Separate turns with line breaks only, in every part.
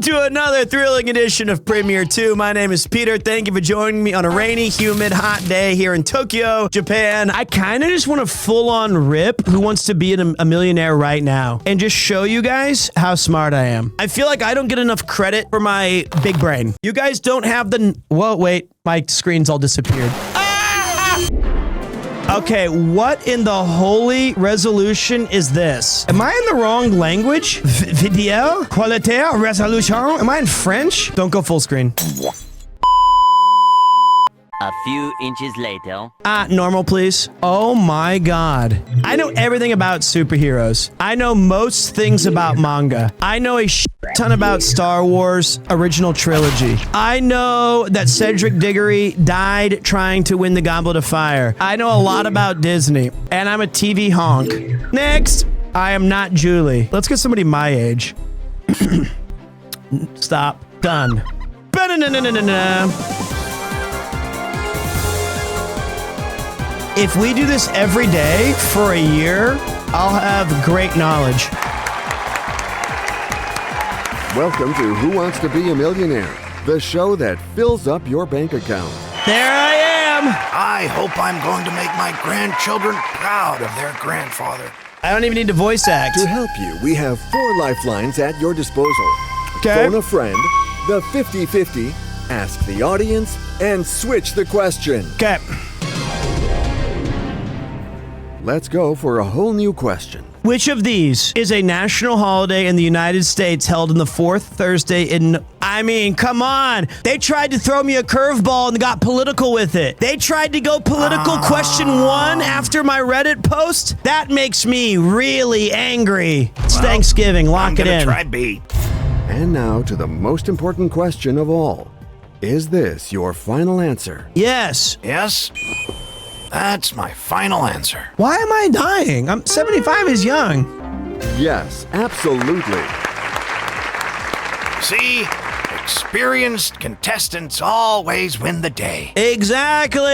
to another thrilling edition of PremierTwo. My name is Peter. Thank you for joining me on a rainy, humid, hot day here in Tokyo, Japan. I kind of just want to full-on rip Who Wants to Be a Millionaire right now and just show you guys how smart I am. I feel like I don't get enough credit for my big brain. You guys don't have the... Whoa, wait. My screen's all disappeared. Okay, what in the holy resolution is this? Am I in the wrong language? Video? Qualité? Resolution? Am I in French? Don't go full screen.
A few inches later.
Normal, please. Oh my god. I know everything about superheroes. I know most things about manga. I know a ton about Star Wars original trilogy. I know that Cedric Diggory died trying to win the Goblet of Fire. I know a lot about Disney. And I'm a TV honk. Next! I am not Julie. Let's get somebody my age. Stop. Done. If we do this every day for a year, I'll have great knowledge.
Welcome to Who Wants to Be a Millionaire, the show that fills up your bank account.
There I am!
I hope I'm going to make my grandchildren proud of their grandfather.
I don't even need to voice act.
To help you, we have 4 lifelines at your disposal.
Okay.
Phone a friend, the 50-50, ask the audience, and switch the question.
Okay.
Let's go for a whole new question.
Which of these is a national holiday in the United States held on the 4th Thursday in... I mean, come on. They tried to throw me a curveball and got political with it. They tried to go political question 1 after my Reddit post. That makes me really angry. It's Thanksgiving. Lock it in.
I'm gonna try B.
And now to the most important question of all. Is this your final answer?
Yes.
Yes? That's my final answer.
Why am I dying? 75 is young.
Yes, absolutely.
See? Experienced contestants always win the day.
Exactly.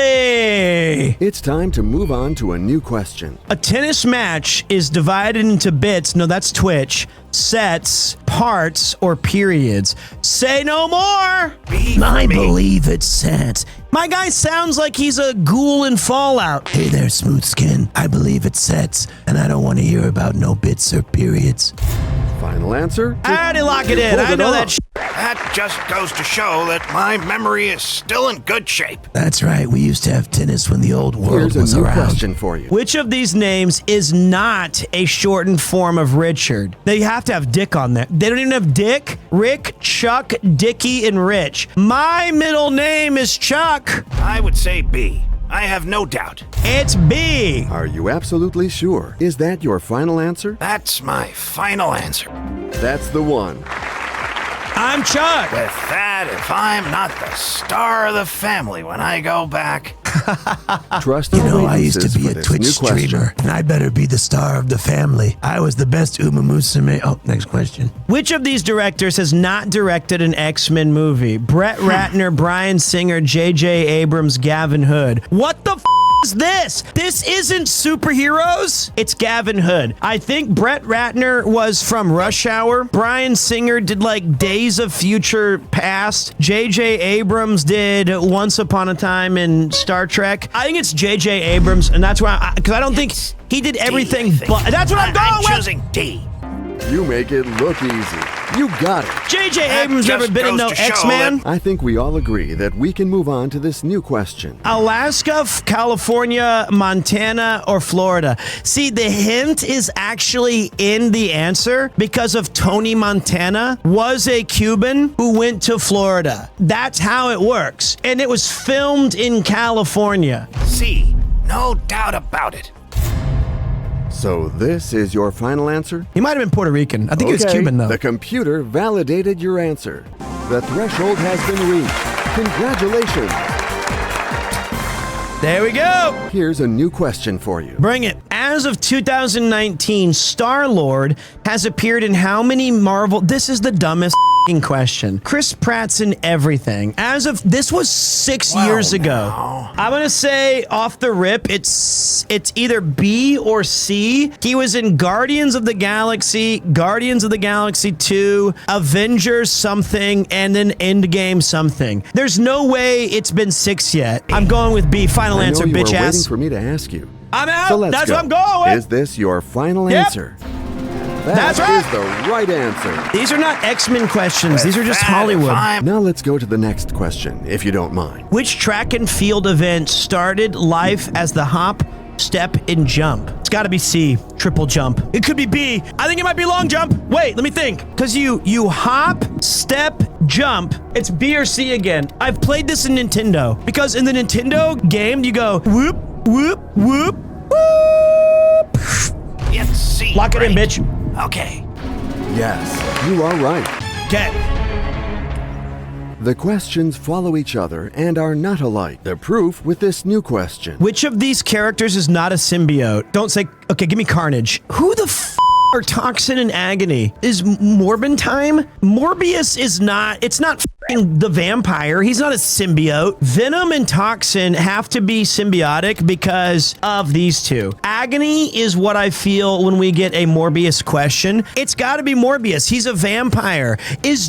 It's time to move on to a new question.
A tennis match is divided into bits. No, that's Twitch. Sets, parts, or periods. Say no more.
B for
I
me.
believe it's sets. My guy sounds like he's a ghoul in Fallout. Hey there, smooth skin. I believe it's sets, and I don't want to hear about no bits or periods.
Final answer?
I already lock it
You
in.
pulled
I
it
know
off.
that.
That just goes to show that my memory is still in good shape.
That's right. We used to have tennis when the old world
Here's a
was
new
around.
question for you.
Which of these names is not a shortened form of Richard? They have to have Dick on there. They don't even have Dick, Rick, Chuck, Dickie, and Rich. My middle name is Chuck.
I would say B. I have no doubt.
It's B.
Are you absolutely sure? Is that your final answer?
That's my final answer.
That's the one.
I'm Chuck.
With that, if I'm not the star of the family when I go back...
Trust
You know, I used to
audiences
be
for
a
this
Twitch
new question.
streamer, and I better be the star of the family. I was the best Uma Musume. Oh, next question.
Which of these directors has not directed an X-Men movie? Brett Ratner, Bryan Singer, J.J. Abrams, Gavin Hood. What the is this? This isn't superheroes. It's Gavin Hood. I think Brett Ratner was from Rush Hour. Bryan Singer did like Days of Future Past. J.J. Abrams did Once Upon a Time in Star Trek. I think it's J.J. Abrams, and that's why, because I don't think he did everything,
D, I think.
but that's what I'm going
I'm
with.
choosing D.
You make it look easy. You got it.
J.J.
That
Abrams
just
never been in
goes
no
to show
X-Men.
I think we all agree that we can move on to this new question.
Alaska, California, Montana, or Florida? See, the hint is actually in the answer because of Tony Montana was a Cuban who went to Florida. That's how it works. And it was filmed in California.
C. No doubt about it.
So this is your final answer?
He might have been Puerto Rican. I think he was Cuban, though.
The computer validated your answer. The threshold has been reached. Congratulations.
There we go.
Here's a new question for you.
Bring it. As as of 2019, Star-Lord has appeared in how many Marvel... This is the dumbest question. Chris Pratt's in everything. As of... This was 6 years ago.
Now.
I'm gonna say off the rip, it's either B or C. He was in Guardians of the Galaxy 2, Avengers something, and then Endgame something. There's no way it's been 6 yet. I'm going with B. Final answer,
you
bitch
were
ass.
waiting for me to ask you.
I'm out.
So let's
That's
go.
what I'm going with.
Is this your final
Yep.
answer?
That's
That
right.
is the right answer.
These are not X-Men questions. These are just
That,
Hollywood.
if I'm-
Now let's go to the next question, if you don't mind.
Which track and field event started life as the hop, step, and jump? It's got to be C, triple jump. It could be B. I think it might be long jump. Wait, let me think. Because you hop, step, jump. It's B or C again. I've played this in Nintendo. Because in the Nintendo game, you go whoop, whoop, whoop, whoop.
It's C.
Lock it in,
right?
bitch.
Okay.
Yes, you are right.
Okay.
The questions follow each other and are not alike. The proof with this new question.
Which of these characters is not a symbiote? Don't say, okay, give me Carnage. Who the are Toxin and Agony? Is Morbentime? Morbius is not, it's not the vampire. He's not a symbiote. Venom and Toxin have to be symbiotic because of these two. Agony is what I feel when we get a Morbius question. It's got to be Morbius. He's a vampire.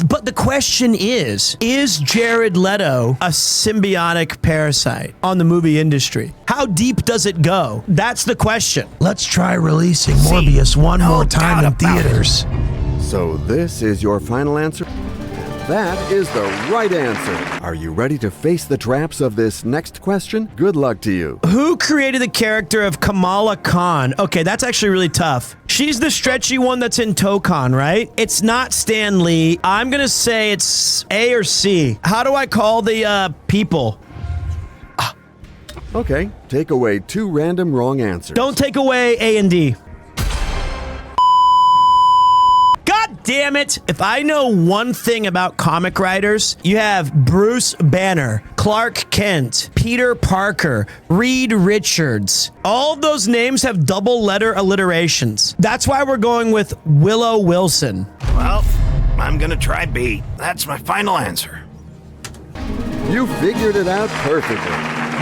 But the question is Jared Leto a symbiotic parasite on the movie industry? How deep does it go? That's the question.
Let's try releasing Morbius one more time in theaters.
So this is your final answer? That is the right answer. Are you ready to face the traps of this next question? Good luck to you.
Who created the character of Kamala Khan? Okay, that's actually really tough. She's the stretchy one that's in Tokon, right? It's not Stan Lee. I'm gonna say it's A or C. How do I call the people?
Okay, take away 2 random wrong answers.
Don't take away A and D. God damn it! If I know one thing about comic writers, you have Bruce Banner, Clark Kent, Peter Parker, Reed Richards. All of those names have double letter alliterations. That's why we're going with Willow Wilson.
Well, I'm gonna try B. That's my final answer.
You figured it out perfectly.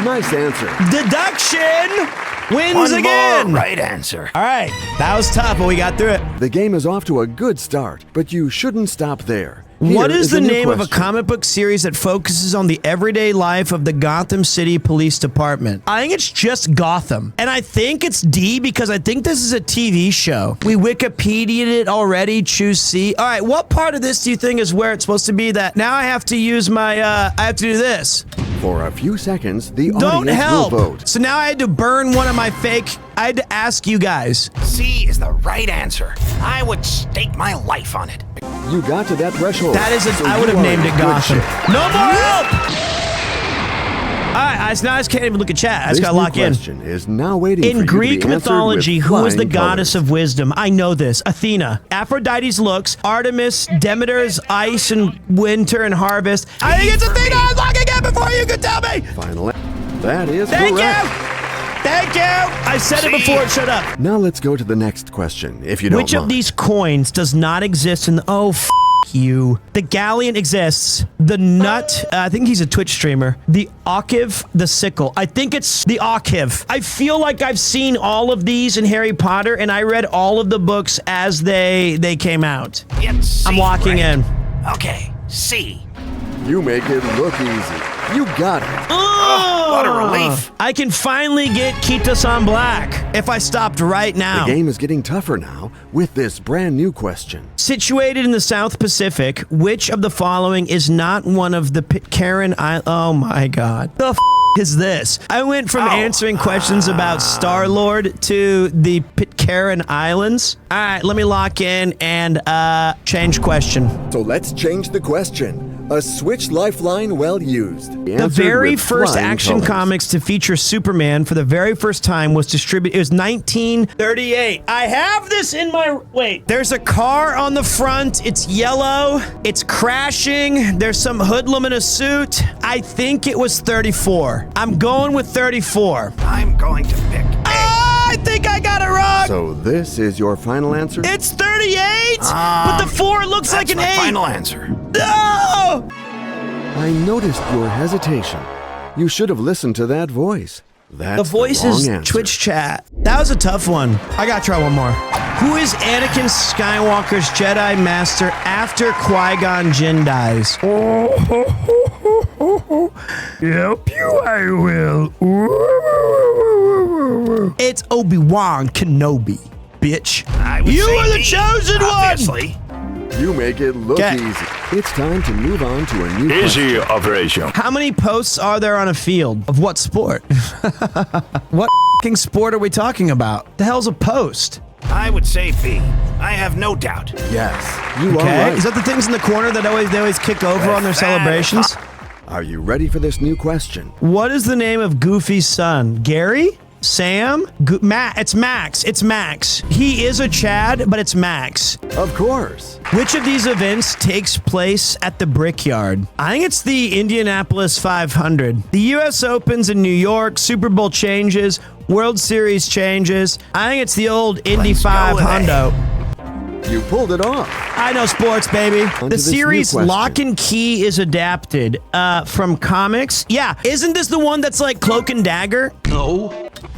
Nice answer.
Deduction wins
One
again.
more right answer.
All right, that was tough, but we got through it.
The game is off to a good start, but you shouldn't stop there.
What
Here
is
a
the
new
name of a
question.
comic book series that focuses on the everyday life of the Gotham City Police Department? I think it's just Gotham. And I think it's D because I think this is a TV show. We Wikipedia'd it already, choose C. All right, what part of this do you think is where it's supposed to be that now I have to use my, I have to do this?
For a few seconds, the
Don't
audience
help.
will vote.
So now I had to burn one of my fake, I had to ask you guys.
C is the right answer. I would stake my life on it.
You got to that threshold.
That is,
so
I would
you
have
are
named
in
it
good
Gotham.
shape.
No more help! All right, now I just can't even look at chat. I just
This
gotta
new
lock in.
question is now waiting for
In
you to
Greek
be answered
mythology,
with
who is the
flying
goddess
colors.
of wisdom? I know this. Athena. Aphrodite's looks. Artemis. Demeter's ice and winter and harvest. I think it's Athena. I'm locking in before you can tell me.
Final. That is
Thank
correct.
you. Thank you. I said it before it shut up.
Now let's go to the next question, if you don't
Which
mind.
of these coins does not exist in the... Oh, you. The galleon exists. The nut, I think he's a Twitch streamer. The Okiv, the sickle. I think it's the Okiv. I feel like I've seen all of these in Harry Potter, and I read all of the books as they came out.
It's C,
I'm locking
right?
in.
Okay, C.
You make it look easy. You got it.
Oh,
what a relief.
I can finally get Kitos on black if I stopped right now.
The game is getting tougher now with this brand new question.
Situated in the South Pacific, which of the following is not one of the Pitcairn Islands? Oh my God. The is this? I went from answering questions about Star-Lord to the Pitcairn Islands. All right, let me lock in and change question.
So let's change the question. A Switch Lifeline well used.
The very first Action Comics to feature Superman for the very first time was distributed. It was 1938. I have this in my... Wait. There's a car on the front. It's yellow. It's crashing. There's some hoodlum in a suit. I think it was 34. I'm going with 34.
I'm going to pick A.
I think I got it wrong.
So this is your final answer?
It's 38, but the 4 looks like an 8.
That's my final answer.
No!
I noticed your hesitation. You should have listened to that voice. That's
The voice
wrong
is
answer.
Twitch chat. That was a tough one. I gotta try one more. Who is Anakin Skywalker's Jedi Master after Qui-Gon Jinn dies?
Help you, I will.
It's Obi-Wan Kenobi, bitch.
I would
You
say
are the
B,
chosen one!
obviously.
You make it look
Okay.
easy. It's time to move on to a new
Easy
question.
operation.
How many posts are there on a field? Of what sport? What f***ing sport are we talking about? The hell's a post?
I would say B. I have no doubt.
Yes, you are
Okay,
right.
is that the things in the corner that they always kick over on their celebrations?
Are you ready for this new question?
What is the name of Goofy's son? Gary? Sam? It's Max. It's Max. He is a Chad, but it's Max.
Of course.
Which of these events takes place at the Brickyard? I think it's the Indianapolis 500. The U.S. Opens in New York, Super Bowl changes, World Series changes. I think it's the old Indy
Let's go
500.
You pulled it off.
I know sports, baby.
to
The
this new
series
question.
Lock and Key is adapted from comics. Yeah, isn't this the one that's like Cloak and Dagger?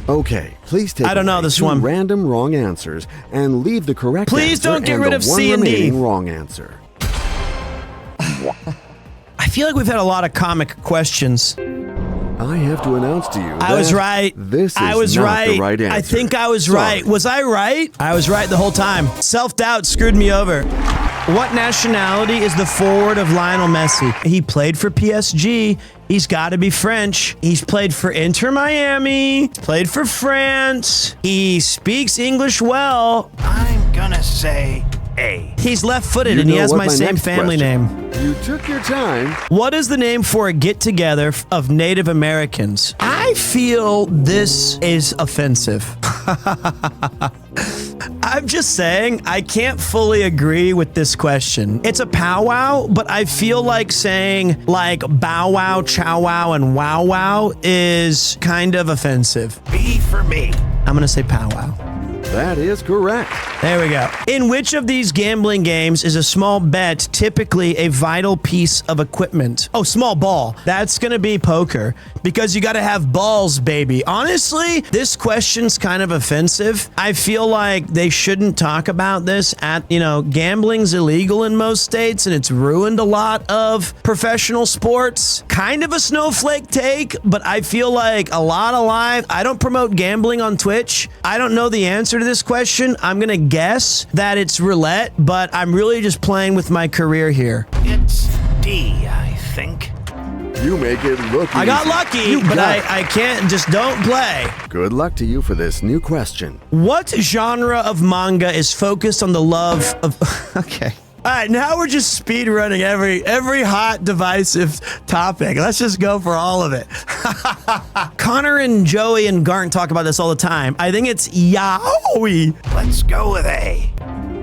Okay, please take
I don't know
away
this
2
one.
random wrong answers and leave the correct
Please
answer
don't get
and
rid
the
of
one
C and D.
remaining wrong answer.
I feel like we've had a lot of comic questions.
I have to announce to you
I was
that
right.
This is
I was
not
right.
the right answer.
I think I was
Sorry.
right. Was I right? I was right the whole time. Self-doubt screwed me over. What nationality is the forward of Lionel Messi? He played for PSG. He's got to be French. He's played for Inter Miami. Played for France. He speaks English well.
I'm gonna say A.
He's left-footed
You
and he
know
has
what
my same
next
family
question.
name.
You took your time.
What is the name for a get-together of Native Americans? I feel this is offensive. I'm just saying, I can't fully agree with this question. It's a powwow, but I feel like saying like bow wow, chow wow, and wow wow is kind of offensive.
B for me.
I'm gonna say powwow.
That is correct.
There we go. In which of these gambling games is a small bet typically a vital piece of equipment? Oh, small ball. That's gonna be poker because you gotta have balls, baby. Honestly, this question's kind of offensive. I feel like they shouldn't talk about this gambling's illegal in most states and it's ruined a lot of professional sports. Kind of a snowflake take, but I feel like a lot of I don't promote gambling on Twitch. I don't know the answer to this question. I'm gonna guess that it's roulette, but I'm really just playing with my career here.
It's D, I think.
You make it look easy.
I got lucky,
You
but
got it.
I can't, just don't play.
Good luck to you for this new question.
What genre of manga is focused on the love of... Okay. All right, now we're just speed running every hot divisive topic. Let's just go for all of it. Connor and Joey and Garnt talk about this all the time. I think it's yaoi.
Let's go with A.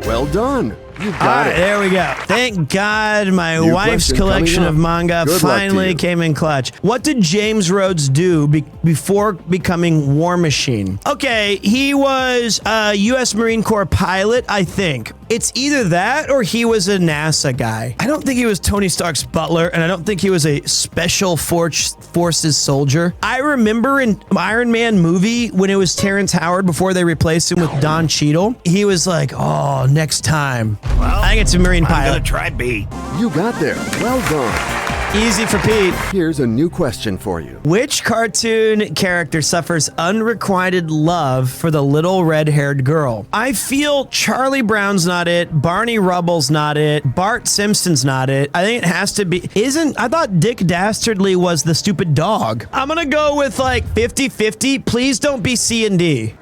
Well done. You
All
got
right,
it.
there we go. Thank God my
New
wife's
question
collection
coming
of
up.
manga
Good luck to
finally
you.
came in clutch. What did James Rhodes do before becoming War Machine? Okay, he was a U.S. Marine Corps pilot, I think. It's either that or he was a NASA guy. I don't think he was Tony Stark's butler, and I don't think he was a special forces soldier. I remember in Iron Man movie when it was Terrence Howard before they replaced him with Don Cheadle, he was like, oh, next time.
Well,
I think it's a Marine
I'm
pilot.
gonna try B.
You got there. Well done.
Easy for Pete.
Here's a new question for you.
Which cartoon character suffers unrequited love for the little red-haired girl? I feel Charlie Brown's not it, Barney Rubble's not it, Bart Simpson's not it. I think it has to be... I thought Dick Dastardly was the stupid dog. I'm gonna go with like 50-50. Please don't be C and D.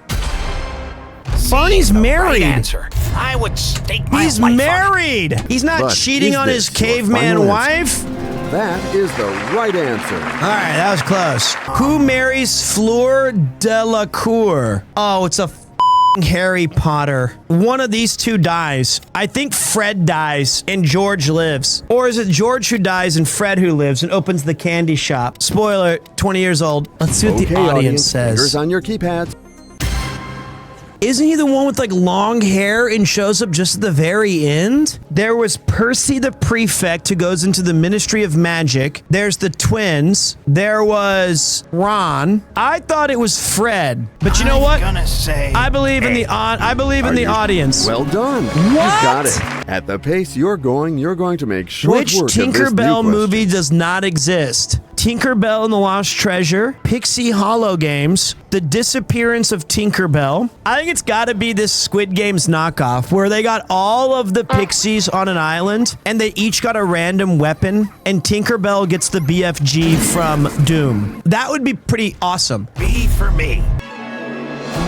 Barney's
The
married.
Right answer. I would stake my
He's
life on it.
married. He's not
But
cheating
is
on his
this your
caveman
final
wife.
That is the right answer.
All right, that was close. Who marries Fleur Delacour? Oh, it's a f***ing Harry Potter. One of these two dies. I think Fred dies and George lives. Or is it George who dies and Fred who lives and opens the candy shop? Spoiler, 20 years old. Let's see what
Okay,
the audience
fingers
says.
on your keypads.
Isn't he the one with like long hair and shows up just at the very end? There was Percy the Prefect who goes into the Ministry of Magic. There's the twins. There was Ron. I thought it was Fred, but you know what?
I'm gonna say
I believe in the audience.
Well done.
What?
You got it. At the pace you're going to make short
Which
work of this new
Tinkerbell
question.
movie does not exist? Tinkerbell and the Lost Treasure, Pixie Hollow Games, The Disappearance of Tinkerbell. I think it's got to be this Squid Games knockoff where they got all of the pixies on an island and they each got a random weapon and Tinkerbell gets the BFG from Doom. That would be pretty awesome.
B for me.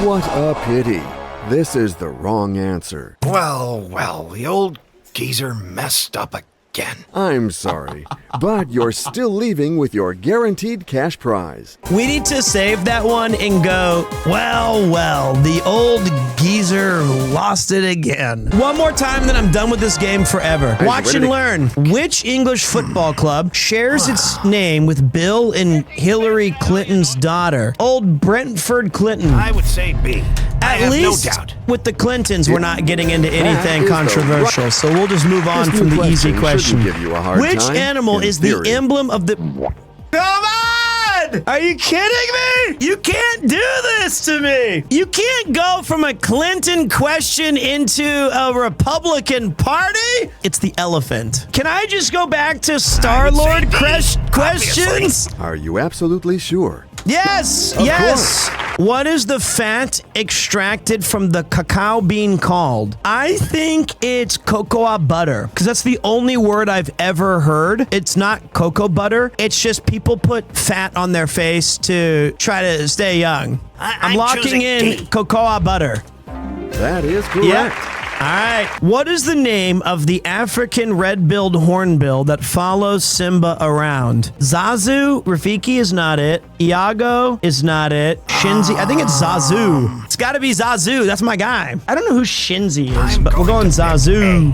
What a pity. This is the wrong answer.
Well, the old geezer messed up again.
I'm sorry, but you're still leaving with your guaranteed cash prize.
We need to save that one and go, well, the old geezer lost it again. One more time, then I'm done with this game forever.
you
Watch
ready
and
to-
learn. Which English football club shares its name with Bill and Hillary Clinton's daughter? Old Brentford Clinton.
I would say B. I
At
have
least
no doubt.
with the Clintons, we're not getting into anything
is the
controversial,
right-
so we'll just move on
This
from
new
the easy
question
question.
shouldn't give you a hard
Which
time,
animal
in
is the
theory.
emblem of the... Come on! Are you kidding me? You can't do this to me. You can't go from a Clinton question into a Republican Party. It's the elephant. Can I just go back to Star-Lord questions?
Are you absolutely sure?
Yes, yes. What is the fat extracted from the cacao bean called? I think it's cocoa butter, because that's the only word I've ever heard. It's not cocoa butter. It's just people put fat on their face to try to stay young. I'm locking
choosing
in
D.
cocoa butter.
That is correct.
Yep. All right. What is the name of the African red-billed hornbill that follows Simba around? Zazu? Rafiki is not it. Iago is not it. Shinzi? I think it's Zazu. It's got to be Zazu. That's my guy. I don't know who Shinzi is, but we're going Zazu.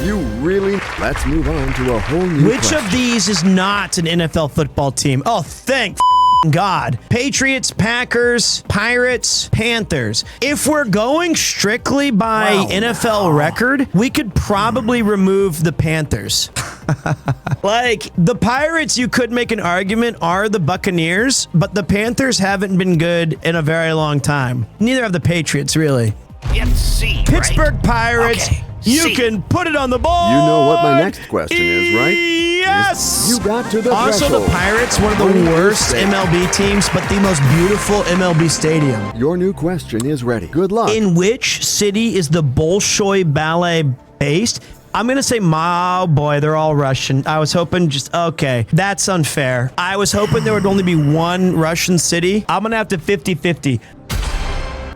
You really... Let's move on to a whole new
Which
question.
of these is not an NFL football team? Oh, thank God. Patriots, Packers, Pirates, Panthers. If we're going strictly by NFL record, we could probably remove the Panthers. Like, the Pirates, you could make an argument, are the Buccaneers, but the Panthers haven't been good in a very long time. Neither have the Patriots, really.
It's C,
Pittsburgh
right?
Pirates,
Okay,
you
C.
can put it on the board.
You know what my next question is, right?
Yes.
You got to the
Also,
threshold.
the Pirates, one of the
What do you
worst
say?
MLB teams, but the most beautiful MLB stadium.
Your new question is ready. Good luck.
In which city is the Bolshoi Ballet based? I'm going to say, oh boy, they're all Russian. I was hoping okay, that's unfair. I was hoping there would only be one Russian city. I'm going to have to 50-50.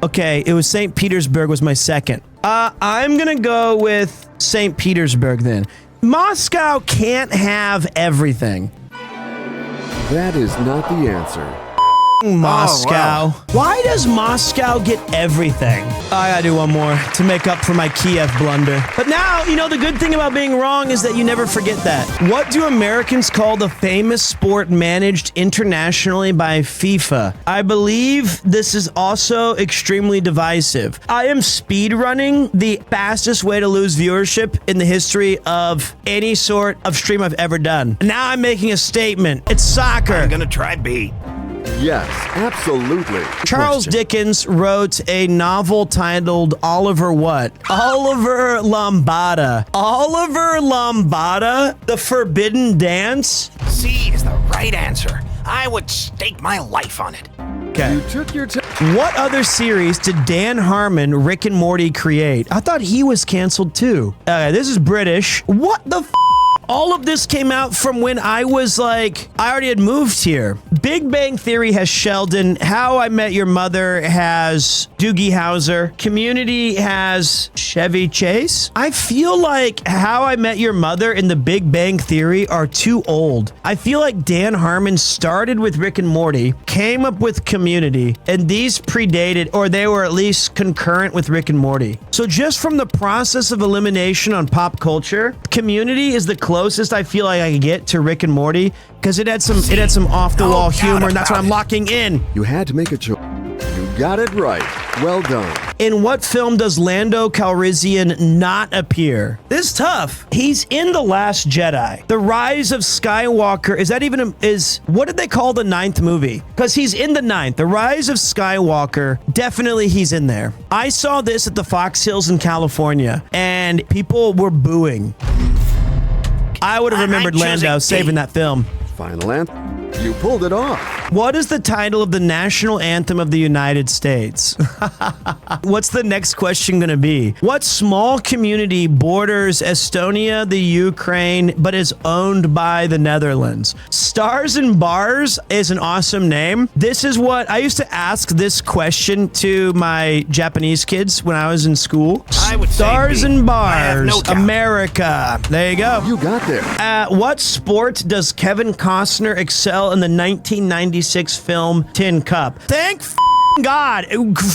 Okay, it was St. Petersburg was my second. I'm going to go with St. Petersburg then. Moscow can't have everything.
That is not the answer.
Moscow. Why does Moscow get everything? I gotta do one more to make up for my Kiev blunder. But now, you know, the good thing about being wrong is that you never forget that. What do Americans call the famous sport managed internationally by FIFA? I believe this is also extremely divisive. I am speedrunning the fastest way to lose viewership in the history of any sort of stream I've ever done. Now I'm making a statement. It's soccer.
I'm gonna try B.
Yes, absolutely.
Charles Dickens wrote a novel titled Oliver what? Oliver Lambada. Oliver Lambada? The Forbidden Dance?
C is the right answer. I would stake my life on it.
Okay.
You took your time.
What other series did Dan Harmon, Rick and Morty create? I thought he was canceled too. This is British. What the f? All of this came out from when I was like, I already had moved here. Big Bang Theory has Sheldon. How I Met Your Mother has Doogie Howser. Community has Chevy Chase. I feel like How I Met Your Mother and The Big Bang Theory are too old. I feel like Dan Harmon started with Rick and Morty, came up with Community, and these predated, or they were at least concurrent with Rick and Morty. So just from the process of elimination on pop culture, Community is the closest I feel like I could get to Rick and Morty because it had some off the wall
No doubt
humor, and that's what
about
I'm
it.
locking in.
You had to make a choice. You got it right. Well done.
In what film does Lando Calrissian not appear? This is tough. He's in The Last Jedi. The Rise of Skywalker. Is that even what did they call the 9th movie? Because he's in the 9th. The Rise of Skywalker. Definitely he's in there. I saw this at the Fox Hills in California, and people were booing. I would have remembered Lando saving that film.
Final answer. You pulled it off.
What is the title of the national anthem of the United States? What's the next question going to be? What small community borders Estonia, the Ukraine, but is owned by the Netherlands? Stars and Bars is an awesome name. This is what I used to ask this question to my Japanese kids when I was in school.
I would say
Stars
B.
and
I have
Bars,
no doubt.
America. There you go.
You got there.
What sport does Kevin Costner excel in the 1996 film Tin Cup? Thank God.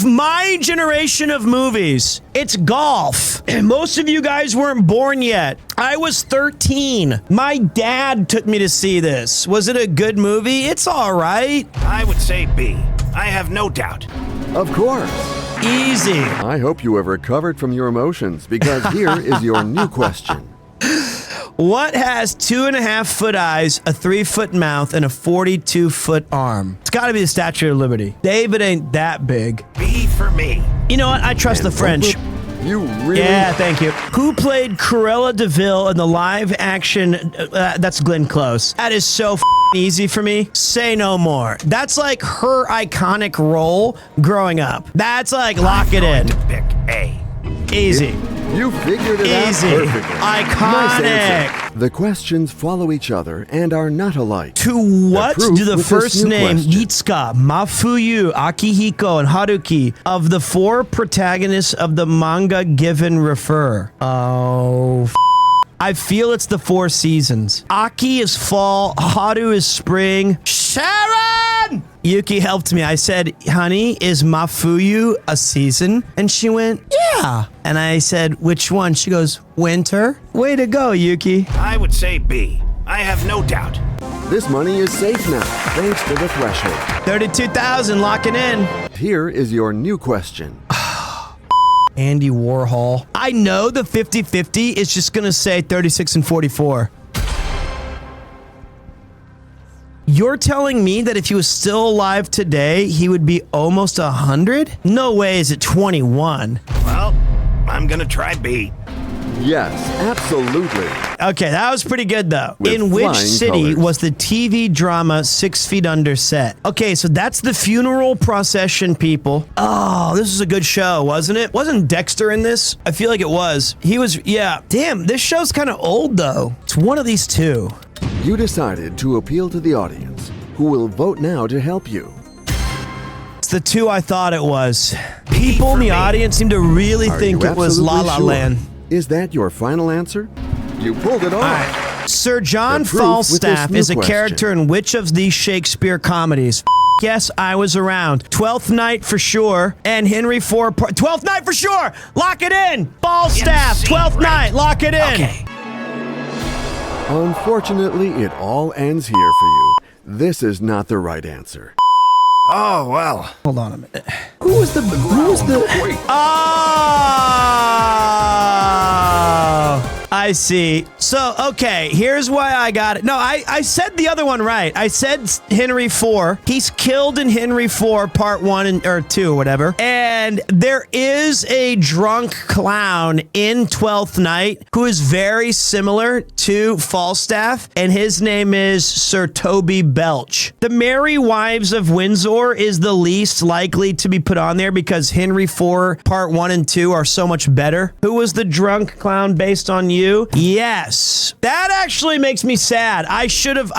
My generation of movies. It's golf. Most of you guys weren't born yet. I was 13. My dad took me to see this. Was it a good movie? It's all right.
I would say B. I have no doubt.
Of course.
Easy.
I hope you have recovered from your emotions, because here is your new question.
What has 2.5-foot eyes, a 3-foot mouth, and a 42-foot arm? It's got to be the Statue of Liberty. David ain't that big.
B for me.
You know what? I trust the French.
You really?
Yeah, thank you. Who played Cruella DeVille in the live-action? That's Glenn Close. That is so easy for me. Say no more. That's like her iconic role growing up. That's like lock it in.
To pick A.
Easy.
You figured it
Easy.
out perfectly.
Iconic.
Nice answer. The questions follow each other and are not alike.
To what
proof
do the
with this
first
new
name
question.
Yitsuka, Mafuyu, Akihiko, and Haruki of the 4 protagonists of the manga given refer? Oh, I feel it's the 4 seasons. Aki is fall, Haru is spring. Sharon! Yuki helped me. I said, honey, is Mafuyu a season? And she went, yeah. And I said, which one? She goes, winter. Way to go, Yuki.
I would say B. I have no doubt.
This money is safe now, thanks to the threshold.
32,000, locking in.
Here is your new question.
Andy Warhol. I know the 50-50 is just going to say 36 and 44. You're telling me that if he was still alive today, he would be almost 100? No way is it 21.
Well, I'm gonna try B.
Yes, absolutely.
Okay, that was pretty good, though.
With
In which
flying
city
colors.
was the TV drama 6 Feet Under set? Okay, so that's the funeral procession, people. Oh, this is a good show, wasn't it? Wasn't Dexter in this? I feel like it was. He was, yeah. Damn, this show's kind of old, though. It's one of these two.
You decided to appeal to the audience, who will vote now to help you.
It's the two I thought it was. People in the audience seem to really
Are
think
you
it was La
absolutely
La
sure?
Land.
Is that your final answer? You pulled it off.
All right. Sir John
The proof with this
Falstaff
new
is a
question.
character in which of these Shakespeare comedies? Yes, I was around. 12th Night for sure, and Henry IV. 12th Night for sure. Lock it in. Falstaff.
MC,
12th
right.
Night. Lock it in.
Okay.
Unfortunately, it all ends here for you. This is not the right answer.
Oh, well.
Hold on a minute. Who was the? Oh! I see. So, okay, here's why I got it. No, I said the other one right. I said Henry IV. He's killed in Henry IV, part 1 or 2 or whatever. And there is a drunk clown in 12th Night who is very similar to Falstaff, and his name is Sir Toby Belch. The Merry Wives of Windsor is the least likely to be put on there because Henry IV, part 1 and 2 are so much better. Who was the drunk clown based on you? Yes. That actually makes me sad. I should have,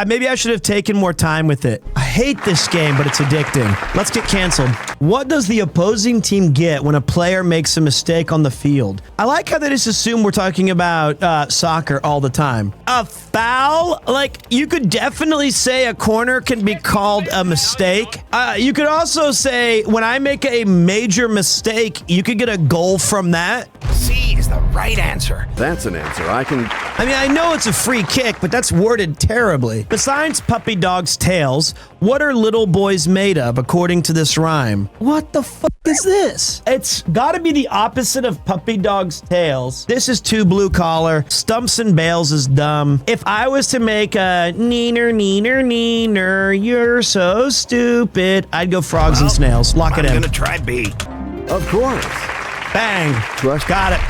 maybe I should have taken more time with it. I hate this game, but it's addicting. Let's get canceled. What does the opposing team get when a player makes a mistake on the field? I like how they just assume we're talking about soccer all the time. A foul? Like, you could definitely say a corner can be called a mistake. You could also say when I make a major mistake, you could get a goal from that.
C is is the right answer.
That's an answer I can...
I mean, I know it's a free kick, but that's worded terribly. Besides puppy dogs' tails, what are little boys made of, according to this rhyme? What the fuck is this? It's gotta be the opposite of puppy dogs' tails. This is too blue collar. Stumps and bales is dumb. If I was to make a neener, neener, neener, you're so stupid, I'd go frogs and snails. Lock it in.
I'm gonna try B.
Of course.
Bang.
Trust-
Got it.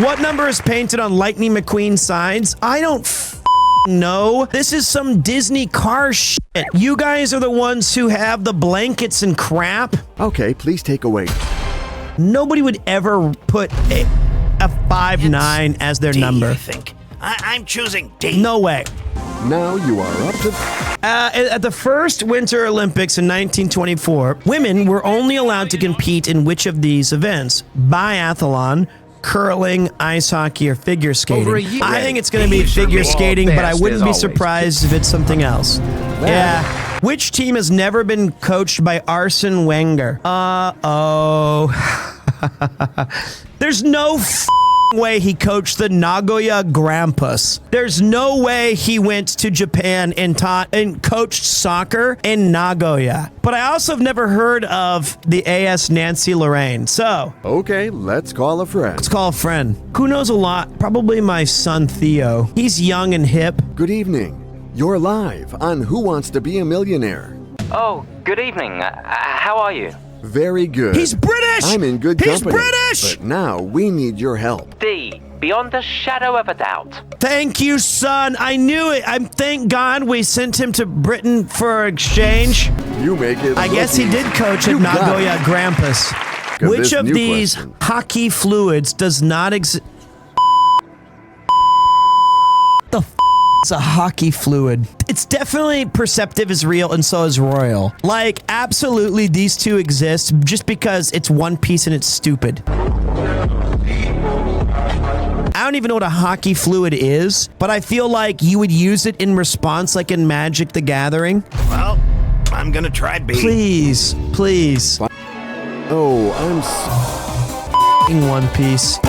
What number is painted on Lightning McQueen's sides? I don't know. This is some Disney car shit. You guys are the ones who have the blankets and crap.
Okay, please take away.
Nobody would ever put a 5'9" as their
D,
number.
I think. I'm choosing D.
No way.
Now you are up to...
At the first Winter Olympics in 1924, women were only allowed to compete in which of these events? Biathlon, curling, ice hockey, or figure skating. I think it's going to be figure skating, but I wouldn't be surprised if it's something else. Yeah. Which team has never been coached by Arsene Wenger? Uh-oh. There's no way he coached the Nagoya Grampus. There's no way he went to Japan and taught and coached soccer in Nagoya. But I also have never heard of the AS Nancy Lorraine. So,
Okay, let's call a friend.
let's call a friend. Who knows a lot? Probably my son Theo. He's young and hip.
Good evening. You're live on Who Wants to Be a Millionaire.
Oh, good evening. How are you?
Very good.
He's British!
I'm in good
He's
company.
British!
But now we need your help.
D, beyond a shadow of a doubt.
Thank you, son. I knew it. Thank God we sent him to Britain for exchange.
You make it.
I guess he did coach at
You got
Nagoya
it.
Grampus.
Good,
Which
this
of
new
these
question.
hockey fluids does not exist? The is a hockey fluid? It's definitely Perceptive is real and so is Royal. Like, absolutely these two exist just because it's one piece and it's stupid. I don't even know what a hockey fluid is, but I feel like you would use it in response like in Magic the Gathering.
Well, I'm gonna try B.
Please, please.
Oh, I'm
In One Piece.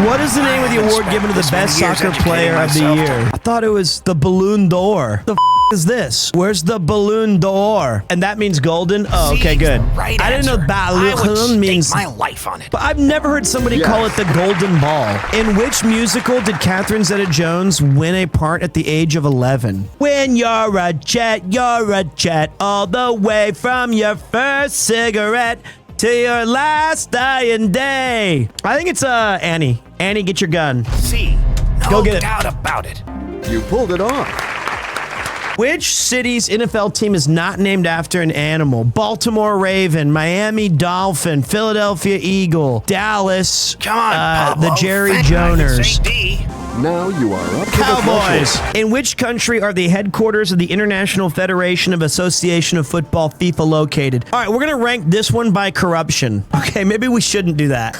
What is the name of the award given to the best soccer player of the year? I thought it was the Balloon d'Or. The is this? Where's the Balloon d'Or? And that means golden? Oh, okay, good.
Right
I didn't know
I would
balloon
stake
means...
my life on it.
But I've never heard somebody call it the Golden Ball. In which musical did Catherine Zeta-Jones win a part at the age of 11? When you're a jet, all the way from your first cigarette to your last dying day. I think it's Annie. Annie, get your gun.
C. No
Go get it.
doubt about it.
You pulled it off.
Which city's NFL team is not named after an animal? Baltimore Raven, Miami Dolphin, Philadelphia Eagle, Dallas,
Come on, Pablo.
the Jerry
Think I can
Joners.
say D.
Now you are up to the
Cowboys.
threshold.
In which country are the headquarters of the International Federation of Association of Football, FIFA, located? All right, we're going to rank this one by corruption. Okay, maybe we shouldn't do that.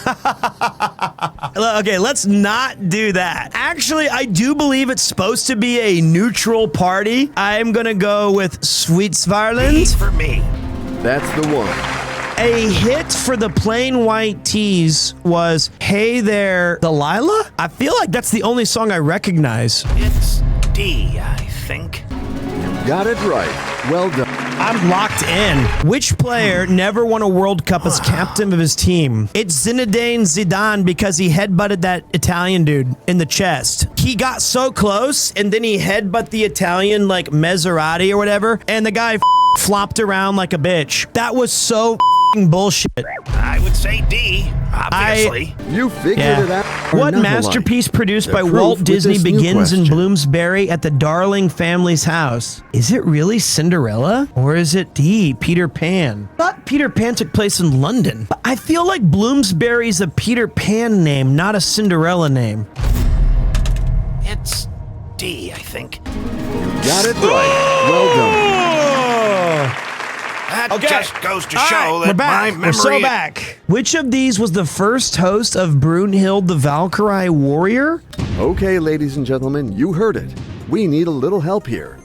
Okay, let's not do that. Actually, I do believe it's supposed to be a neutral party. I'm going to go with
B
Switzerland.
for me.
That's the one.
A hit for the Plain White Tees was Hey There, Delilah? I feel like that's the only song I recognize.
It's D, I think.
Got it right. Well done.
I'm locked in. Which player never won a World Cup as captain of his team? It's Zinedine Zidane because he headbutted that Italian dude in the chest. He got so close, and then he headbutt the Italian, like Maserati or whatever, and the guy flopped around like a bitch. That was so bullshit.
I would say D, obviously.
You figured it out.
What
Not
masterpiece
alike.
produced
The
by
proof
Walt
with
Disney
this new
begins in
question.
Bloomsbury at the Darling family's house? Is it really Cinderella? Or is it D, Peter Pan? I thought Peter Pan took place in London. But I feel like Bloomsbury's a Peter Pan name, not a Cinderella name.
It's D, I think.
Got it right. Well done.
That
Okay.
just goes to
All
show
right,
that
we're back.
my memory...
We're so back. Which of these was the first host of Brunhild the Valkyrie Warrior?
Okay, ladies and gentlemen, you heard it. We need a little help here.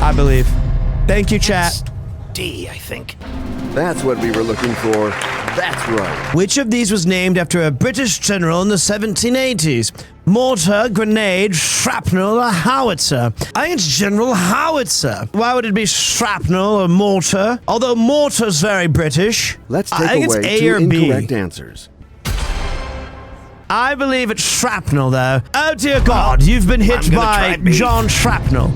I believe. Thank you, chat.
It's D, I think.
That's what we were looking for. That's right.
Which of these was named after a British general in the 1780s? Mortar, grenade, shrapnel, or howitzer? I think it's General Howitzer. Why would it be shrapnel or mortar? Although mortar's very British.
Let's
I
take
think it's
away
A
two
or B.
incorrect answers.
I believe it's shrapnel, though. Oh, dear God, you've been hit by John Shrapnel.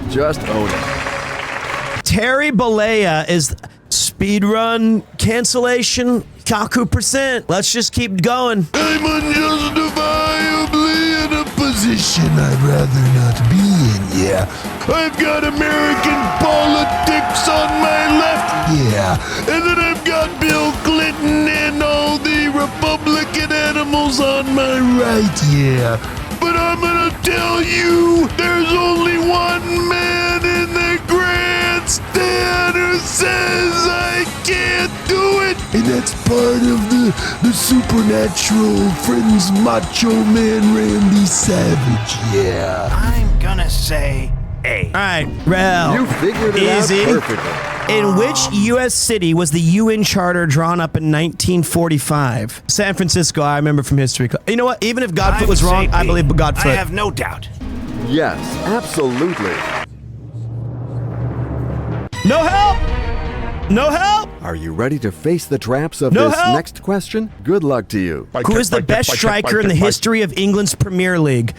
Just own it.
Terry Bollea is speedrun cancellation. Kaku %. Let's just keep going.
I'm unjustifiably in a position I'd rather not be in, yeah. I've got American politics on my left, yeah. And then I've got Bill Clinton and all the Republican animals on my right, yeah. But I'm gonna tell you, there's only one man in the grandstand who says I can't do it. And that's part of the supernatural friends macho man Randy Savage, yeah.
I'm gonna say A.
All right, Rel.
You figured it
Easy.
out perfectly.
In which U.S. city was the UN Charter drawn up in 1945? San Francisco, I remember from history. You know what? Even if Godfoot was wrong, I believe Godfoot.
I have no doubt.
Yes, absolutely.
No help! No help!
Are you ready to face the traps of
No
this
help!
next question? Good luck to you.
Who is the best striker in the history of England's Premier League?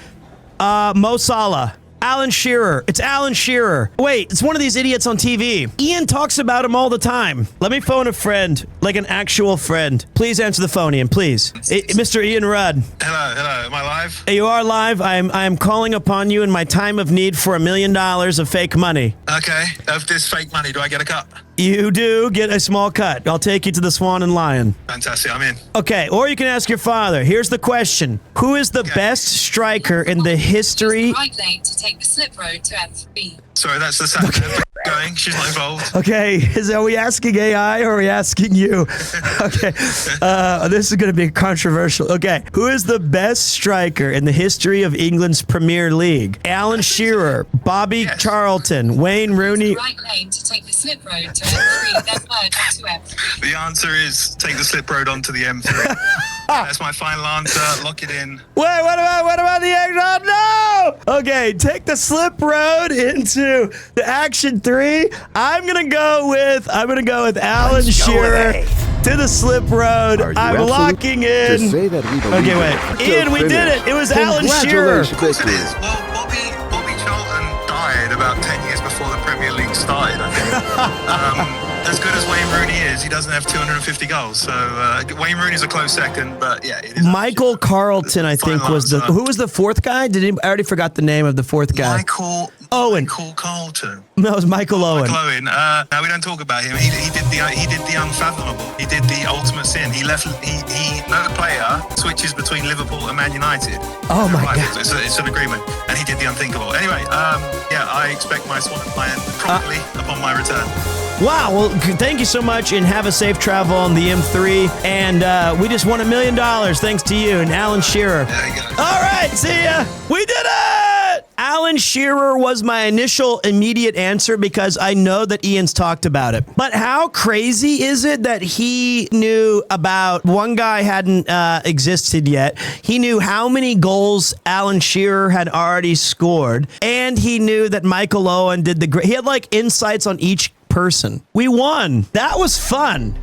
Mo Salah. Alan Shearer. It's Alan Shearer. Wait, it's one of these idiots on TV. Ian talks about him all the time. Let me phone a friend, like an actual friend. Please answer the phone, Ian, please. Mr. Ian Rudd.
Hello, am I live?
You are live. I am calling upon you in my time of need for $1 million of fake money.
Okay, of this fake money, do I get a cut?
You do get a small cut. I'll take you to the Swan and Lion.
Fantastic, I'm in.
Okay, or you can ask your father. Here's the question. Who is the best striker in the history?
Right lane to take the slip road to F3.
Sorry, that's the sound going, she's not involved.
Okay, are we asking AI or are we asking you? Okay, this is going to be controversial. Okay, who is the best striker in the history of England's Premier League? Alan Shearer, Bobby Charlton, Wayne Rooney.
Right lane to take the slip road to F3, then word to F3.
The answer is take the slip road onto the M3. That's my final answer, lock it in.
Wait, what about the exit? Oh, no! Okay, take the slip road into the Action 3. I'm gonna go with Alan Shearer to the slip road.
Are you
I'm
absolute?
locking in.
Just say that we believe
Okay, wait.
it.
Ian, we did it. It was Alan Shearer.
Of course it is. Well, Bobby Charlton died about 10 years before the Premier League started, I think. As good as Wayne Rooney is, he doesn't have 250 goals. So Wayne Rooney's a close second, but yeah. It is
Michael Carlton, I think, was the... Who was the fourth guy? I already forgot the name of the fourth guy. Owen.
Michael Carlton.
No, it was Michael Owen.
Michael Owen. No, we don't talk about him. He did the unfathomable. He did the ultimate sin. He no player switches between Liverpool and Man United.
Oh my God.
It's an agreement, and he did the unthinkable. Anyway, I expect my Swan plan promptly upon my return.
Wow, well, thank you so much, and have a safe travel on the M3. And we just won $1 million thanks to you and Alan Shearer.
There you go.
All right, see ya. We did it! Alan Shearer was my initial immediate answer because I know that Ian's talked about it. But how crazy is it that he knew about one guy hadn't existed yet? He knew how many goals Alan Shearer had already scored, and he knew that Michael Owen did the great. He had like insights on each person. We won. That was fun.